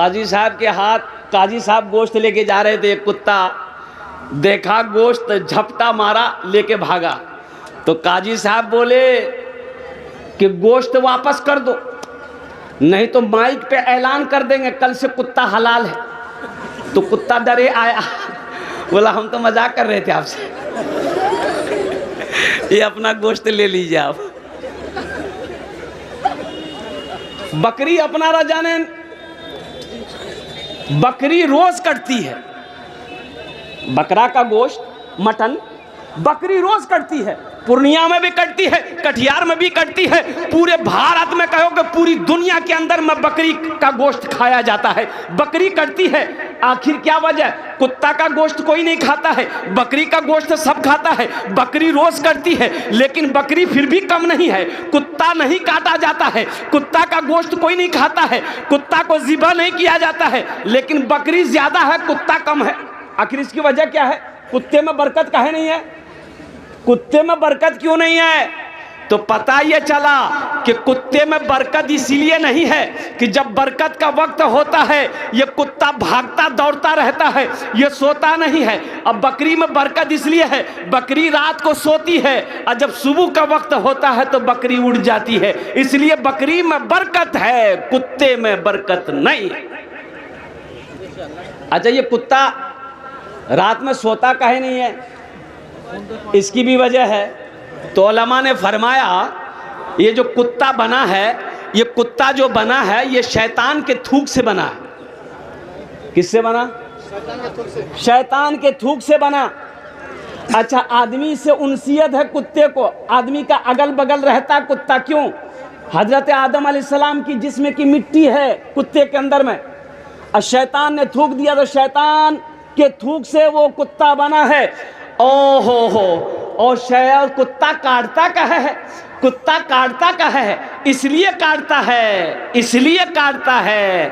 काजी साहब के हाथ, काजी साहब गोश्त लेके जा रहे थे, एक कुत्ता देखा गोश्त, झपटा मारा, लेके भागा। तो काजी साहब बोले कि गोश्त वापस कर दो, नहीं तो माइक पे ऐलान कर देंगे कल से कुत्ता हलाल है। तो कुत्ता डरे आया, बोला हम तो मजाक कर रहे थे आपसे, ये अपना गोश्त ले लीजिए आप। बकरी अपना रजाने, बकरी रोज कटती है, बकरा का गोश्त मटन बकरी रोज कटती है। पूर्णिया में भी कटती है, कटिहार में भी कटती है, पूरे भारत में कहो कि पूरी दुनिया के अंदर में बकरी का गोश्त खाया जाता है। बकरी कटती है, आखिर क्या वजह? कुत्ता का गोश्त कोई नहीं खाता है, बकरी का गोश्त सब खाता है। बकरी रोज कटती है, लेकिन बकरी फिर भी कम नहीं है। कुत्ता नहीं काटा जाता है, कुत्ता का गोश्त कोई नहीं खाता है, कुत्ता को ज़िबा नहीं किया जाता है, लेकिन बकरी ज्यादा है, कुत्ता कम है। आखिर इसकी वजह क्या है? कुत्ते में बरकत काहे नहीं है? कुत्ते में बरकत क्यों नहीं है? तो पता ये चला कि कुत्ते में बरकत इसीलिए नहीं है कि जब बरकत का वक्त होता है ये कुत्ता भागता दौड़ता रहता है, ये सोता नहीं है। अब बकरी में बरकत इसलिए है, बकरी रात को सोती है और जब सुबह का वक्त होता है तो बकरी उड़ जाती है, इसलिए बकरी में बरकत है, कुत्ते में बरकत नहीं। अच्छा, ये कुत्ता रात में सोता काहे नहीं है? इसकी भी वजह है। तो उलमा ने फरमाया ये जो कुत्ता बना है, ये कुत्ता जो बना है ये शैतान के थूक से बना है। किससे बना? शैतान के थूक से बना। अच्छा, आदमी से उनसियत है कुत्ते को, आदमी का अगल बगल रहता कुत्ता। क्यों? हजरत आदम अलैहिस्सलाम की जिस्म की मिट्टी है कुत्ते के अंदर में, और शैतान ने थूक दिया तो शैतान के थूक से वो कुत्ता बना है। ओहो हो, और शायद कुत्ता काटता कहा है, कुत्ता काटता कहा है, इसलिए काटता है, इसलिए काटता है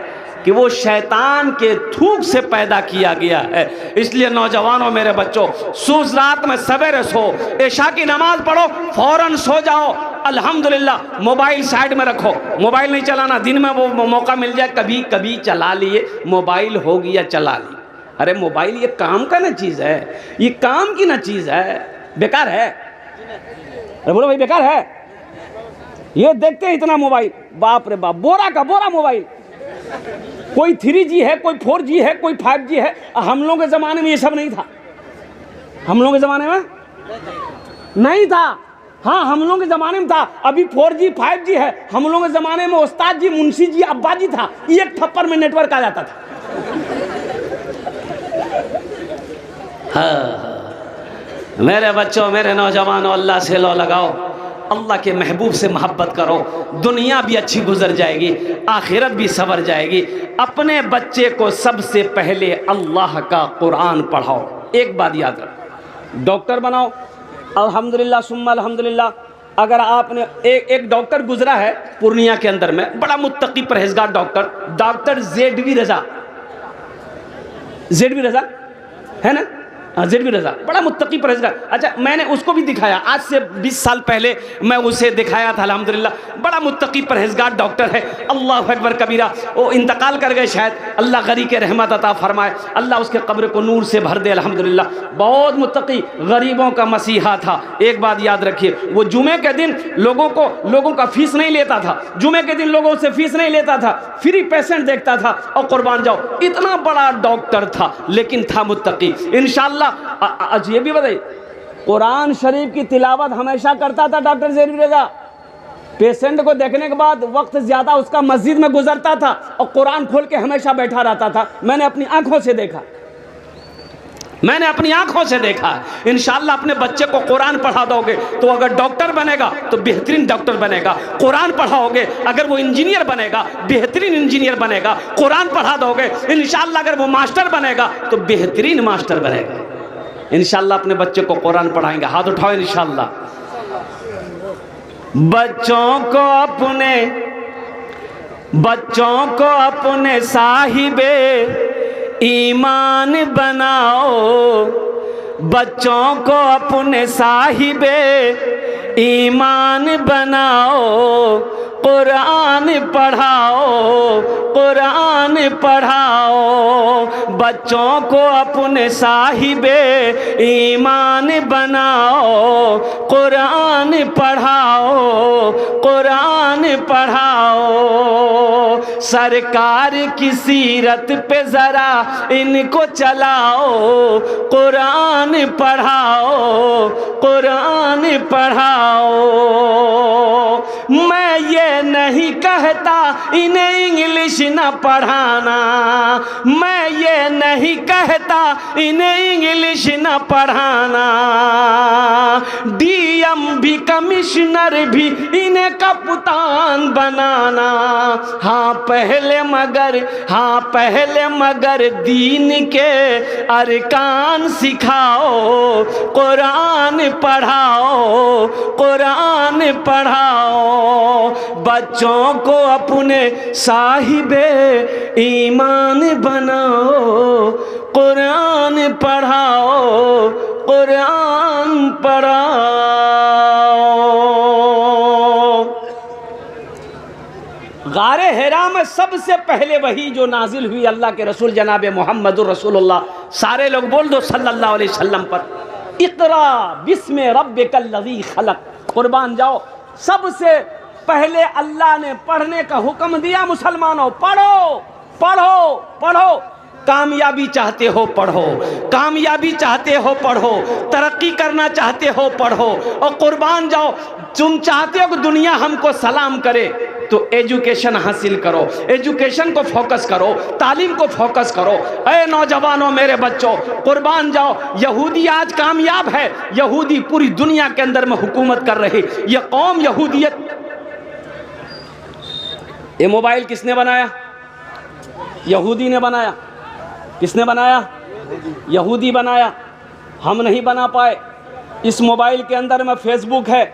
कि वो शैतान के थूक से पैदा किया गया है। इसलिए नौजवानों, मेरे बच्चों, सूझ रात में सवेरे सो, इशा की नमाज पढ़ो, फौरन सो जाओ। अल्हम्दुलिल्लाह, मोबाइल साइड में रखो, मोबाइल नहीं चलाना। दिन में वो मौका मिल जाए कभी कभी चला लिए, मोबाइल हो गया चला लिए। अरे मोबाइल ये काम का ना चीज़ है, ये काम की ना चीज़ है, बेकार है। अरे बोलो भाई, बेकार है। ये देखते हैं इतना मोबाइल, बाप रे बाप, बोरा का बोरा मोबाइल। कोई 3G है, कोई 4G है, कोई 5G है। हम लोगों के ज़माने में ये सब नहीं था, हम लोगों के ज़माने में नहीं था। हाँ, हम लोगों के ज़माने में था। अभी 4G 5G है। हम लोगों के ज़माने में उस्ताद जी, मुंशी जी, अब्बा जी था, एक थप्पड़ में नेटवर्क आ जाता था। हाँ, मेरे बच्चों, मेरे नौजवानों, अल्लाह से लो लगाओ, अल्लाह के महबूब से मोहब्बत करो, दुनिया भी अच्छी गुजर जाएगी, आखिरत भी सवर जाएगी। अपने बच्चे को सबसे पहले अल्लाह का कुरान पढ़ाओ। एक बात याद रखो, डॉक्टर बनाओ, अल्हम्दुलिल्लाह सुम्मा अल्हम्दुलिल्लाह। अगर आपने एक डॉक्टर गुजरा है पूर्णिया के अंदर में, बड़ा मुत्तकी परहेजगार डॉक्टर, डॉक्टर जेडवी रजा, जेडवी रजा है ना? जेडवी रजा, बड़ा मुत्तकी परहेजगार। अच्छा, मैंने उसको भी दिखाया, आज से 20 साल पहले मैं उसे दिखाया था। अल्हम्दुलिल्लाह, बड़ा मुत्तकी परहेजगार डॉक्टर है। अल्लाह अकबर कबीरा। वो इंतकाल कर गए शायद, अल्लाह गरी के रहमत अता फरमाए, अल्लाह उसके कब्र को नूर से भर दे। अल्हम्दुलिल्लाह, बहुत मुत्तकी, गरीबों का मसीहा था। एक बात याद रखिए, वो जुमे के दिन लोगों का फीस नहीं लेता था, जुमे के दिन लोगों से फीस नहीं लेता था, फ्री पेशेंट देखता था और कुर्बान जाओ। इतना बड़ा डॉक्टर था, लेकिन था मुत्तकी। इंशाअल्लाह आज ये भी बताइए, कुरान शरीफ की तिलावत हमेशा करता था डॉक्टर जेडवी रजा। पेशेंट को देखने के बाद वक्त ज्यादा उसका मस्जिद में गुजरता था और कुरान खोल के हमेशा बैठा रहता था। मैंने अपनी आंखों से देखा, मैंने अपनी आंखों से देखा। इंशाअल्लाह अपने बच्चे को कुरान पढ़ा दोगे तो अगर डॉक्टर बनेगा तो बेहतरीन डॉक्टर बनेगा। कुरान पढ़ाओगे, अगर वो इंजीनियर बनेगा, बेहतरीन इंजीनियर बनेगा। कुरान पढ़ा दोगे, इंशाअल्लाह अगर वो मास्टर बनेगा तो बेहतरीन मास्टर बनेगा। इंशाअल्लाह अपने बच्चे को कुरान पढ़ाएंगे। हाथ उठाओ इंशाअल्लाह। बच्चों को अपने साहिबे ईमान बनाओ, बच्चों को अपने साहिबे ईमान बनाओ। कुरान पढ़ाओ, कुरान पढ़ाओ, बच्चों को अपने साहिबे ईमान बनाओ, कुरान पढ़ाओ, कुरान पढ़ाओ। सरकार की सीरत पे ज़रा इनको चलाओ, कुरान पढ़ाओ, कुरान पढ़ाओ। मैं ये नहीं कहता इन्हें इंग्लिश न पढ़ाना, मैं ये नहीं कहता इन्हें इंग्लिश न पढ़ाना, डीएम भी कमिश्नर भी इन्हें कप्तान बनाना। हाँ पहले मगर दीन के अरकान सिखाओ, कुरान पढ़ाओ, कुरान पढ़ाओ। बच्चों को अपने साहिबे ईमान बनाओ, कुरान पढ़ाओ, कुरान पढ़ाओ। गारे हिरा में सबसे पहले वही जो नाजिल हुई अल्लाह के रसूल जनाब मोहम्मदुर रसूलुल्लाह, सारे लोग बोल दो सल्लल्लाहु अलैहि वसल्लम पर। इक़रा बिस्मि रब्बिकल लज़ी खलक़, कुर्बान जाओ। सबसे पहले अल्लाह ने पढ़ने का हुक्म दिया, मुसलमानों पढ़ो पढ़ो पढ़ो। कामयाबी चाहते हो पढ़ो, कामयाबी चाहते हो पढ़ो, तरक्की करना चाहते हो पढ़ो, और कुर्बान जाओ। तुम चाहते हो कि दुनिया हमको सलाम करे तो एजुकेशन हासिल करो, एजुकेशन को फोकस करो, तालीम को फोकस करो। ऐ नौजवानों, मेरे बच्चों, कुर्बान जाओ। यहूदी आज कामयाब है, यहूदी पूरी दुनिया के अंदर में हुकूमत कर रही। यह कौम यहूदियत। ये मोबाइल किसने बनाया? यहूदी ने बनाया। किसने बनाया? यहूदी बनाया। हम नहीं बना पाए। इस मोबाइल के अंदर में फेसबुक है,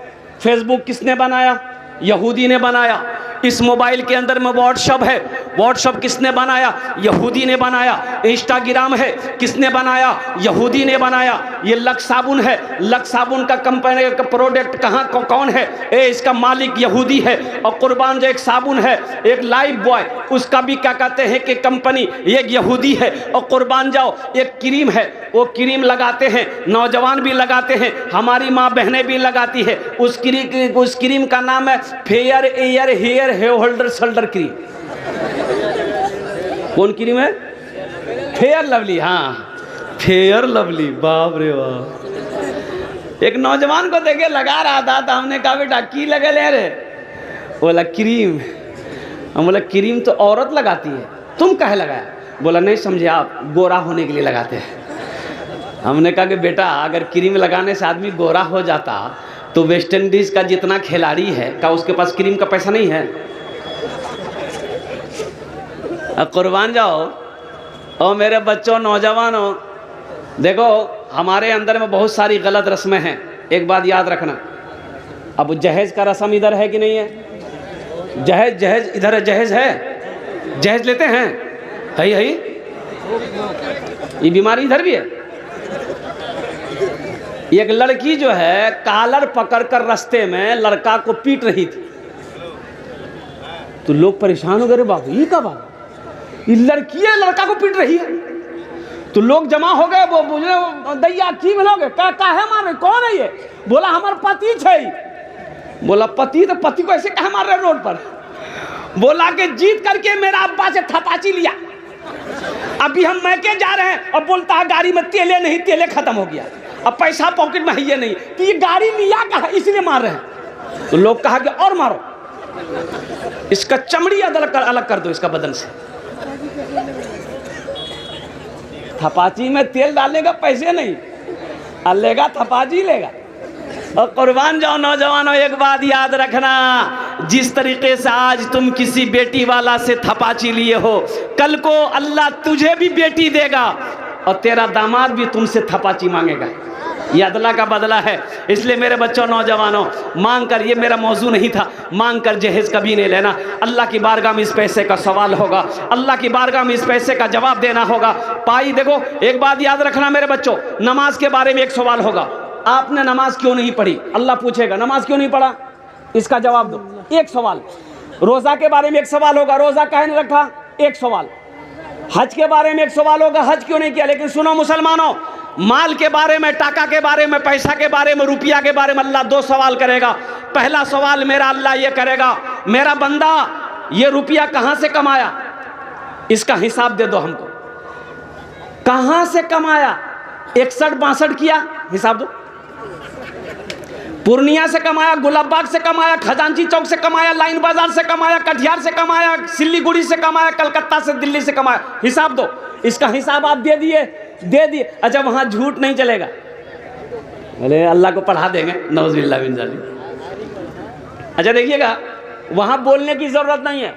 फेसबुक किसने बनाया? यहूदी ने बनाया। इस मोबाइल के अंदर में व्हाट्सअप है, व्हाट्सअप किसने बनाया? यहूदी ने बनाया। इंस्टाग्राम है, किसने बनाया? यहूदी ने बनाया। ये लक्स साबुन है, लक्स साबुन का कंपनी का प्रोडक्ट कहाँ कौन है? इसका मालिक यहूदी है। और कुर्बान जो एक साबुन है, एक लाइफ बॉय, उसका भी क्या कहते हैं कि कंपनी एक यहूदी है। और कुर्बान जाओ, एक क्रीम है, वो क्रीम लगाते हैं, नौजवान भी लगाते हैं, हमारी माँ बहनें भी लगाती है। उस क्रीम का नाम है fair air hair holder shoulder cream. कौन क्रीम है? Fair Lovely. हाँ, फेयर लवली। बाप रे बाप। एक नौजवान को देखे लगा रहा था तो हमने कहा बेटा की लगे ले रे? बोला क्रीम। हम बोला क्रीम तो औरत लगाती है, तुम काहे लगाया? बोला नहीं समझे आप, गोरा होने के लिए लगाते हैं। हमने कहा कि बेटा अगर क्रीम लगाने से आदमी गोरा हो जाता तो वेस्ट इंडीज का जितना खिलाड़ी है क्या उसके पास क्रीम का पैसा नहीं है? अब कुर्बान जाओ। और मेरे बच्चों, नौजवानों, देखो हमारे अंदर में बहुत सारी गलत रस्में हैं। एक बात याद रखना, अब जहेज का रस्म इधर है कि नहीं है? जहेज इधर है, जहेज है, जहेज लेते हैं, है ये बीमारी इधर भी है। एक लड़की जो है कॉलर पकड़कर रास्ते में लड़का को पीट रही थी, तो लोग परेशान हो गए, बाबू ये क्या बात, ये लड़की है लड़का को पीट रही है। तो लोग जमा हो गए, वो बोले दैया की बोलोगे, क्या है मारे, कौन है ये? बोला हमारे पति है। बोला पति? तो पति को ऐसे कहा मार रहे रोड पर? बोला कि जीत करके मेरा अब्बा से थपाची लिया, अभी हम मैके जा रहे हैं और बोलता है गाड़ी में तेले नहीं, तेले खत्म हो गया, अब पैसा पॉकेट में है ये नहीं, तो ये गाड़ी लिया कहा इसलिए मार रहे हैं। तो लोग कहा कि और मारो, इसका चमड़ी अलग कर दो इसका बदन से। थपाची में तेल डालने का पैसे नहीं, लेगा थपाची लेगा। और कुर्बान जाओ नौजवानों, एक बात याद रखना, जिस तरीके से आज तुम किसी बेटी वाला से थपाची लिए हो, कल को अल्लाह तुझे भी बेटी देगा और तेरा दामाद भी तुमसे थपाची मांगेगा। ये अदला का बदला है। इसलिए मेरे बच्चों, नौजवानों, मांग कर, ये मेरा मौजू नहीं था, मांग कर जहेज कभी नहीं लेना। अल्लाह की बारगाह में इस पैसे का सवाल होगा, अल्लाह की बारगाह में इस पैसे का जवाब देना होगा। पाई देखो, एक बात याद रखना मेरे बच्चों, नमाज के बारे में एक सवाल होगा, आपने नमाज क्यों नहीं पढ़ी? अल्लाह पूछेगा नमाज क्यों नहीं पढ़ा, इसका जवाब दो। एक सवाल, रोज़ा के बारे में एक सवाल होगा, रोज़ा काहे नहीं रखा, एक सवाल। हज के बारे में एक सवाल होगा, हज क्यों नहीं किया। लेकिन सुनो मुसलमानों, माल के बारे में, टाका के बारे में, पैसा के बारे में, रुपया के बारे में अल्लाह दो सवाल करेगा। पहला सवाल मेरा अल्लाह ये करेगा, मेरा बंदा ये रुपया कहाँ से कमाया, इसका हिसाब दे दो हमको। कहाँ से कमाया, 61-62 किया, हिसाब दो। पूर्णिया से कमाया, गुलाबबाग से कमाया, खजांची चौक से कमाया, लाइन बाजार से कमाया, कटिहार से कमाया, सिल्लीगुड़ी से कमाया, कलकत्ता से, दिल्ली से कमाया, हिसाब दो। इसका हिसाब आप दे दिए। अच्छा वहाँ झूठ नहीं चलेगा, अरे अल्लाह को पढ़ा देंगे, नौज़ुबिल्लाह मिन ज़ालिक। अच्छा देखिएगा, वहाँ बोलने की ज़रूरत नहीं है।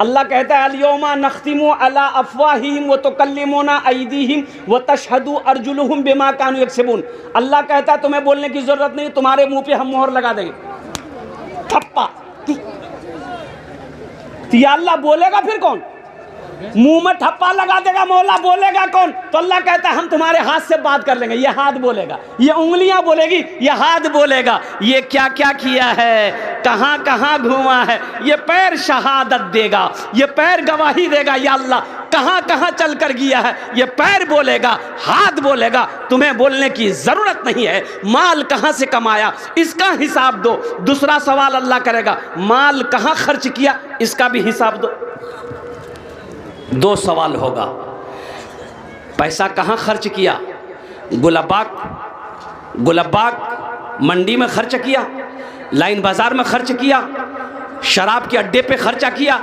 अल्लाह कहता है अल-यौमा नख्तिमु अला अफ़वाहिहिम व तुकल्लिमुना अयदीहिम व तशहदु अर्जुलुहुम बिमा कानू यक्सिबून। अल्लाह कहता है तुम्हें बोलने की ज़रूरत नहीं, तुम्हारे मुंह पे हम मोहर लगा देंगे, ठप्पा। तो या अल्लाह बोलेगा फिर कौन, मुंह में ठप्पा लगा देगा, मौला बोलेगा कौन। तो अल्लाह कहता है हम तुम्हारे हाथ से बात कर लेंगे, ये हाथ बोलेगा, ये उंगलियां बोलेगी, ये हाथ बोलेगा, ये क्या क्या किया है, कहाँ कहाँ घूमा है, ये पैर शहादत देगा, ये पैर गवाही देगा, या अल्लाह कहाँ कहाँ चल कर गया है, ये पैर बोलेगा, हाथ बोलेगा। तुम्हें बोलने की ज़रूरत नहीं है। माल कहाँ से कमाया, इसका हिसाब दो। दूसरा सवाल अल्लाह करेगा, माल कहाँ खर्च किया, इसका भी हिसाब दो। दो सवाल होगा, पैसा कहाँ खर्च किया, गुलाबबाग मंडी में खर्च किया, लाइन बाजार में खर्च किया, शराब के अड्डे पे खर्चा किया,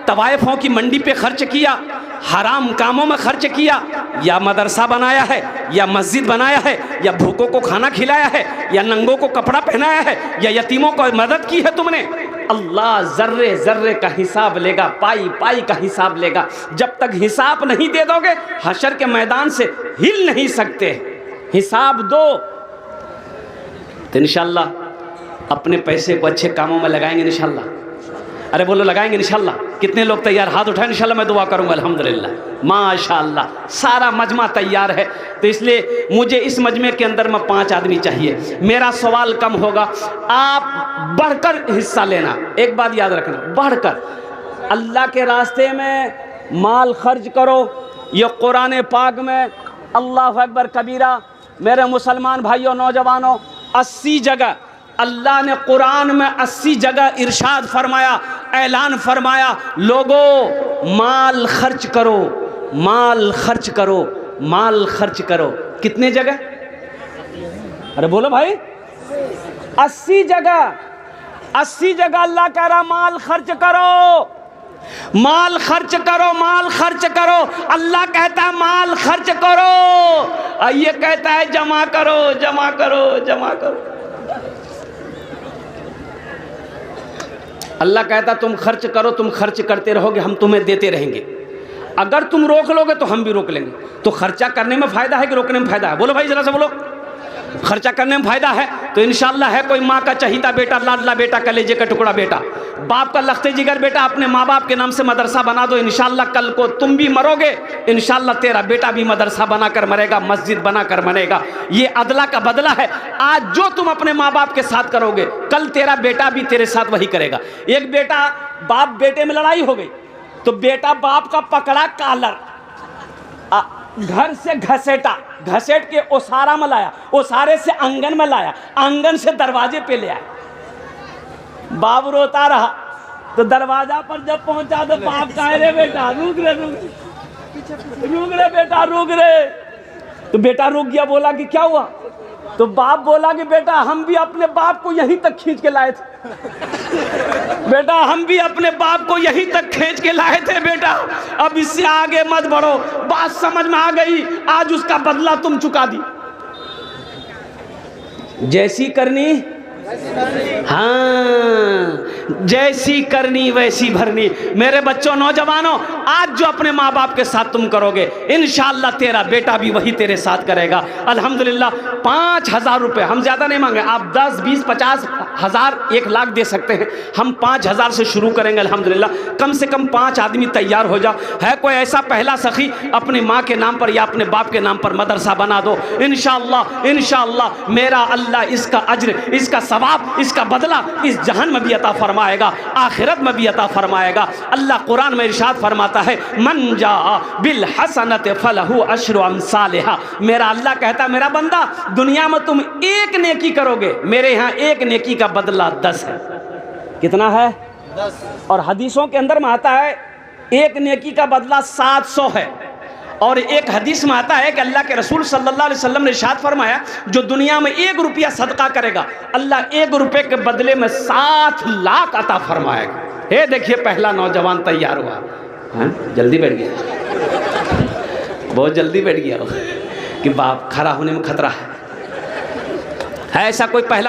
तवायफों की मंडी पे खर्च किया, हराम कामों में खर्च किया, या मदरसा बनाया है, या मस्जिद बनाया है, या भूखों को खाना खिलाया है, या नंगों को कपड़ा पहनाया है, या यतीमों को मदद की है तुमने। अल्लाह जर्रे जर्रे का हिसाब लेगा, पाई पाई का हिसाब लेगा। जब तक हिसाब नहीं दे दोगे, हशर के मैदान से हिल नहीं सकते। हिसाब दो तो इंशाअल्लाह अपने पैसे को अच्छे कामों में लगाएंगे इंशाअल्लाह। अरे बोलो लगाएंगे इंशाअल्लाह। कितने लोग तैयार, हाथ उठाएं, इंशाअल्लाह मैं दुआ करूंगा। अल्हम्दुलिल्लाह माशाअल्लाह सारा मजमा तैयार है। तो इसलिए मुझे इस मजमे के अंदर में 5 आदमी चाहिए। मेरा सवाल कम होगा, आप बढ़कर हिस्सा लेना। एक बात याद रखना, बढ़कर अल्लाह के रास्ते में माल खर्च करो। ये कुरान पाक में अल्लाह अकबर कबीरा। मेरे मुसलमान भाइयों, नौजवानों, 80 जगह अल्लाह ने कुरान में 80 जगह इरशाद फरमाया, ऐलान फरमाया, लोगों माल खर्च करो, माल खर्च करो, माल खर्च करो। कितने जगह, अरे बोलो भाई, 80 जगह। 80 जगह अल्लाह कह रहा माल खर्च करो, माल खर्च करो, माल खर्च करो। अल्लाह कहता है माल खर्च करो, ये कहता है जमा करो, जमा करो, जमा करो। अल्लाह कहता तुम खर्च करो, तुम खर्च करते रहोगे, हम तुम्हें देते रहेंगे। अगर तुम रोक लोगे तो हम भी रोक लेंगे। तो खर्चा करने में फ़ायदा है कि रोकने में फ़ायदा है? बोलो भाई, जरा से बोलो। खर्चा करने में फ़ायदा है तो इंशाअल्लाह है। कोई माँ का चहीता बेटा, लाडला बेटा, कलेजे का टुकड़ा बेटा, बाप का लखते जिगर बेटा, अपने माँ बाप के नाम से मदरसा बना दो। इंशाअल्लाह कल को तुम भी मरोगे, इंशाअल्लाह तेरा बेटा भी मदरसा बनाकर मरेगा, मस्जिद बनाकर मरेगा। ये अदला का बदला है। आज जो तुम अपने माँ बाप के साथ करोगे, कल तेरा बेटा भी तेरे साथ वही करेगा। एक बेटा, बाप बेटे में लड़ाई हो गई तो बेटा बाप का पकड़ा कालर, घर से घसेटा, घसेट के ओसारा में लाया, ओसारे से आंगन में लाया, आंगन से दरवाजे पे ले आया। बाप रोता रहा तो दरवाजा पर जब पहुंचा तो बाप कहे रे बेटा रुक रे, रुक रे बेटा, रुक रे। तो बेटा रुक गया, बोला कि क्या हुआ? तो बाप बोला कि बेटा हम भी अपने बाप को यहीं तक खींच के लाए थे, बेटा हम भी अपने बाप को यहीं तक खींच के लाए थे बेटा, अब इससे आगे मत बढ़ो। बात समझ में आ गई, आज उसका बदला तुम चुका दी। जैसी करनी, हाँ जैसी करनी वैसी भरनी। मेरे बच्चों, नौजवानों, आज जो अपने माँ बाप के साथ तुम करोगे, इंशाअल्लाह तेरा बेटा भी वही तेरे साथ करेगा। अल्हम्दुलिल्लाह 5000 रुपये, हम ज़्यादा नहीं मांगे, आप 10, 20, 50 1000 1 लाख दे सकते हैं, हम 5000 से शुरू करेंगे अल्हम्दुलिल्लाह। कम से कम 5 आदमी तैयार हो जाओ। है कोई ऐसा पहला सखी, अपनी माँ के नाम पर या अपने बाप के नाम पर मदरसा बना दो। इंशाअल्लाह इंशाअल्लाह मेरा अल्लाह इसका अज्र, इसका सवाब, इसका बदला इस जहान में भी अता फरमाएगा, आखिरत में भी अता फरमाएगा। अल्लाह कुरान में इरशाद फरमाता है, मन जा बिल हसनत फलहु अशरु अमसालिहा। मेरा अल्लाह कहता, मेरा बंदा दुनिया में तुम एक नेकी करोगे, मेरे यहाँ एक नेकी का बदला 10 है। कितना है? 10। और हदीसों के अंदर में आता है एक नेकी का बदला 700 है। और एक हदीस में आता है कि अल्लाह के रसूल सल्लल्लाहु अलैहि वसल्लम ने इरशाद फरमाया, जो दुनिया में 1 रुपया सदका करेगा, अल्लाह 1 रुपये के बदले में 7 लाख अता फरमाएगा। हे देखिए पहला नौजवान तैयार हुआ। हाँ, जल्दी बैठ गया, बहुत जल्दी बैठ गया कि बाप खड़ा होने में खतरा है। ऐसा कोई पहला